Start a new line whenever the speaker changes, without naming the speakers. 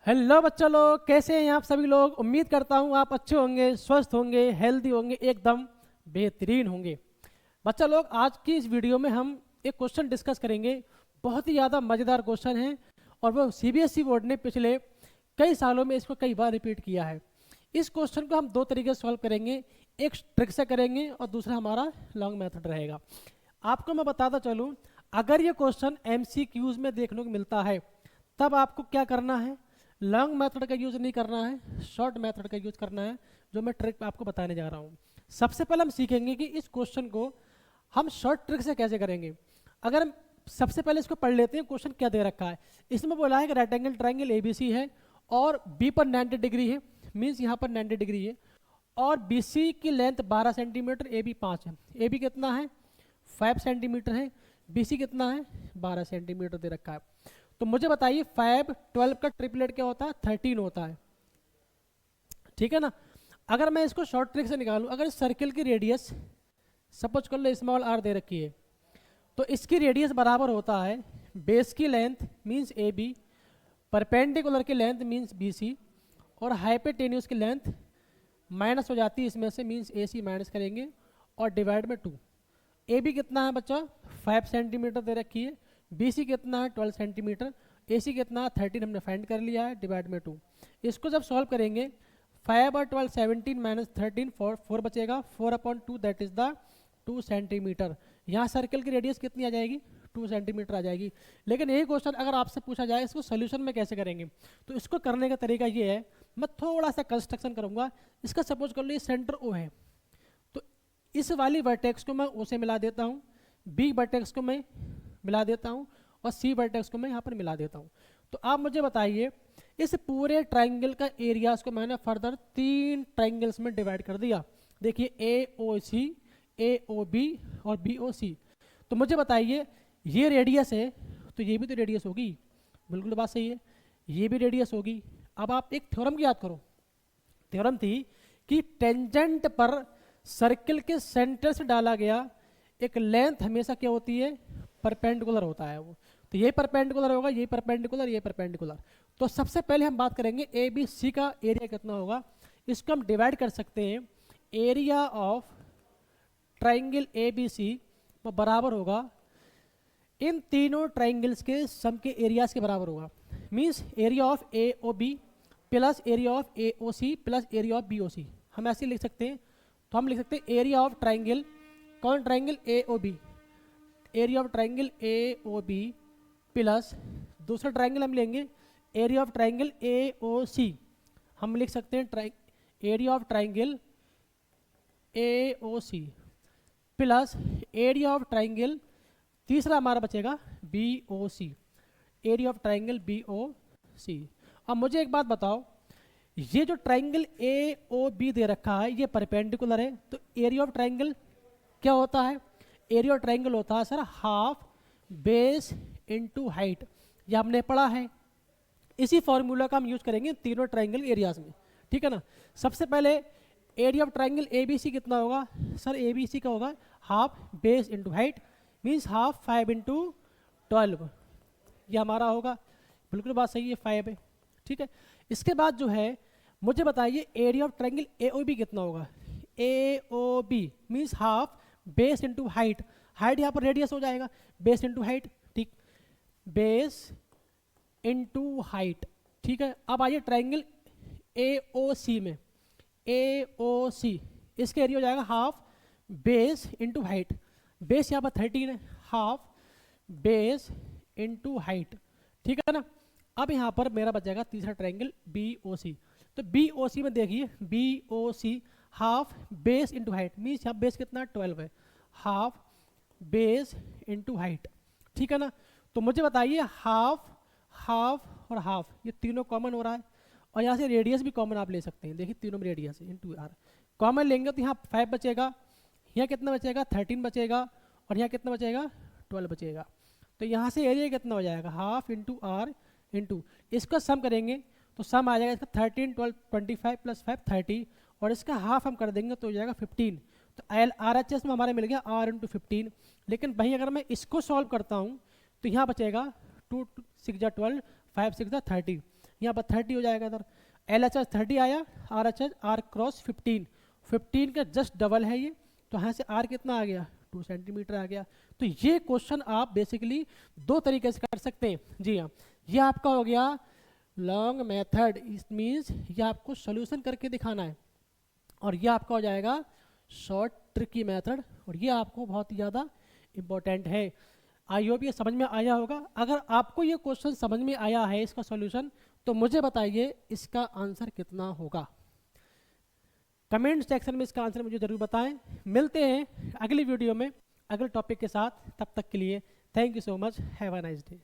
Hello बच्चों लोग, कैसे हैं आप सभी लोग। उम्मीद करता हूँ आप अच्छे होंगे, स्वस्थ होंगे, हेल्दी होंगे, एकदम बेहतरीन होंगे। बच्चा लोग, आज की इस वीडियो में हम एक क्वेश्चन डिस्कस करेंगे। बहुत ही ज़्यादा मज़ेदार क्वेश्चन है और वो सीबीएसई बोर्ड ने पिछले कई सालों में इसको कई बार रिपीट किया है। इस क्वेश्चन को हम दो तरीके से सॉल्व करेंगे, एक ट्रिक से करेंगे और दूसरा हमारा लॉन्ग मेथड रहेगा। आपको मैं बताता चलूँ, अगर ये क्वेश्चन एमसीक्यूज में देखने को मिलता है तब आपको क्या करना है, लॉन्ग मेथड का यूज़ नहीं करना है, शॉर्ट मेथड का यूज़ करना है, जो मैं ट्रिक आपको बताने जा रहा हूँ। सबसे पहले हम सीखेंगे कि इस क्वेश्चन को हम शॉर्ट ट्रिक से कैसे करेंगे। अगर हम सबसे पहले इसको पढ़ लेते हैं, क्वेश्चन क्या दे रखा है। इसमें बोला है कि रेक्टेंगल ट्राइंगल एबीसी है और बी पर 90 डिग्री है, मीन्स यहाँ पर 90 डिग्री है, और बीसी की लेंथ 12 सेंटीमीटर, ए बी 5 है। ए बी कितना है, 5 सेंटीमीटर है, बीसी कितना है, 12 सेंटीमीटर दे रखा है। तो मुझे बताइए 5 12 का ट्रिपलेट क्या होता है, 13 होता है, ठीक है ना। अगर मैं इसको शॉर्ट ट्रिक से निकालूं, अगर सर्किल की रेडियस सपोज कर लो स्मॉल आर दे रखी है, तो इसकी रेडियस बराबर होता है बेस की length means A B, perpendicular की लेंथ मीन्स बी सी, और हाइपोटेन्यूज की लेंथ माइनस हो जाती है इसमें से, मीन्स ए सी माइनस करेंगे और डिवाइड में 2। ए बी कितना है बच्चा, 5 सेंटीमीटर दे रखी है, बी सी कितना है 12 सेंटीमीटर, ए सी कितना है 13 हमने फाइंड कर लिया है, डिवाइड में 2। इसको जब सॉल्व करेंगे 5 और 12 17 माइनस 13 4 बचेगा, 4/2 दैट इज द 2 सेंटीमीटर। यहाँ सर्कल की रेडियस कितनी आ जाएगी, 2 सेंटीमीटर आ जाएगी। लेकिन यही क्वेश्चन अगर आपसे पूछा जाए इसको सोल्यूशन में कैसे करेंगे, तो इसको करने का तरीका ये है, मैं थोड़ा सा कंस्ट्रक्शन करूँगा। इसका सपोज कर लो ये सेंटर ओ है, तो इस वाली वर्टेक्स को मैं ओ से मिला देता हूँ, बी वर्टेक्स को मैं मिला देता हूँ और सी वर्टेक्स को मैं यहाँ पर मिला देता हूँ। तो आप मुझे बताइए, इस पूरे ट्राइंगल का एरियाज को मैंने फर्दर 3 ट्राइंगल्स में डिवाइड कर दिया। देखिए ए ओ सी, ए ओ बी और बी ओ सी। तो मुझे बताइए ये रेडियस है तो ये भी तो रेडियस होगी, बिल्कुल बात सही है, ये भी रेडियस होगी। अब आप एक थ्योरम की याद करो, थ्योरम थी कि टेंजेंट पर सर्किल के सेंटर से डाला गया एक लेंथ हमेशा क्या होती है, परपेंडिकुलर होता है वो। तो ये परपेंडिकुलर होगा, ये परपेंडिकुलर, ये परपेंडिकुलर। तो सबसे पहले हम बात करेंगे ए बी सी का एरिया कितना होगा। इसको हम डिवाइड कर सकते हैं, area of triangle A B C वो बराबर होगा इन तीनों ट्राइंगल्स के सम के एरियाज के बराबर होगा। Means area of A O B plus area of A O C plus area of B O C. हम ऐसे लिख सकते हैं, तो हम लिख सकते हैं एरिया ऑफ ट्राइंगल, कौन triangle A O B, area of triangle A O B plus दूसरा ट्राइंगल हम लेंगे area of triangle A O C. हम लिख सकते हैं area of triangle A O C plus area of triangle, तीसरा हमारा बचेगा B O C, area of triangle B O C. अब मुझे एक बात बताओ, ये जो ट्राइंगल ए ओ बी दे रखा है ये परपेंडिकुलर है, तो एरिया ऑफ ट्राइंगल क्या होता है, एरिया ऑफ ट्राइंगल होता है sir half base into height. ये हमने पढ़ा है, इसी फॉर्मूला का हम यूज करेंगे तीनों ट्राइंगल एरियाज में, ठीक है ना। सबसे पहले area of triangle A B C कितना होगा सर, ए बी सी का होगा half base into height, means half 5 into 12, ये हमारा होगा, बिल्कुल बात सही है, 5 है, ठीक है। इसके बाद जो है मुझे बताइए area of triangle A O B कितना होगा, A O B means half base into height, height यहाँ पर रेडियस हो जाएगा, बेस इंटू हाइट, ठीक, बेस इंटू हाइट, ठीक है। अब आइए ट्राइंगल ए ओ सी में, ए ओ सी इसका एरिया हो जाएगा half base into height, base यहाँ पर 13 है, हाफ बेस इंटू हाइट, ठीक है ना। अब यहाँ पर मेरा बचेगा तीसरा ट्राइंगल बी ओ सी। तो बी ओ सी में देखिए B O C half base into height, means यहाँ बेस कितना 12 है, हाफ बेस इंटू हाइट, ठीक है ना। तो मुझे बताइए हाफ हाफ और हाफ ये तीनों कॉमन हो रहा है, और यहाँ से रेडियस भी कॉमन आप ले सकते हैं, देखिए तीनों में रेडियस है, इंटू आर कॉमन लेंगे तो यहाँ 5 बचेगा, यहाँ कितना बचेगा 13 बचेगा, और यहाँ कितना बचेगा 12 बचेगा। तो यहाँ से एरिया कितना हो जाएगा, हाफ इंटू आर इंटू, इसका सम करेंगे तो सम आ जाएगा इसका 13 12 25 प्लस 5 30, और इसका हाफ हम कर देंगे तो हो जाएगा 15। तो एल आर एच एस में हमारा मिल गया आर इंटू 15। लेकिन वहीं अगर मैं इसको सॉल्व करता हूँ तो यहाँ बचेगा 2 6 12 5 6 30, यहाँ पर 30 हो जाएगा इधर। LHS 30 आया, RHS R क्रॉस 15 का जस्ट डबल है ये, तो यहाँ से R कितना आ गया 2 सेंटीमीटर आ गया। तो ये क्वेश्चन आप बेसिकली दो तरीके से कर सकते हैं। जी हाँ, ये आपका हो गया लॉन्ग मेथड, इट मीन्स ये आपको सोल्यूशन करके दिखाना है, और ये आपका हो जाएगा शॉर्ट ट्रिकी मेथड, और ये आपको बहुत ही ज़्यादा इम्पोर्टेंट है। आई होप ये समझ में आया होगा। अगर आपको ये क्वेश्चन समझ में आया है इसका सॉल्यूशन, तो मुझे बताइए इसका आंसर कितना होगा। कमेंट सेक्शन में इसका आंसर मुझे जरूर बताएं। मिलते हैं अगली वीडियो में अगले टॉपिक के साथ, तब तक के लिए thank you so much, have a nice day.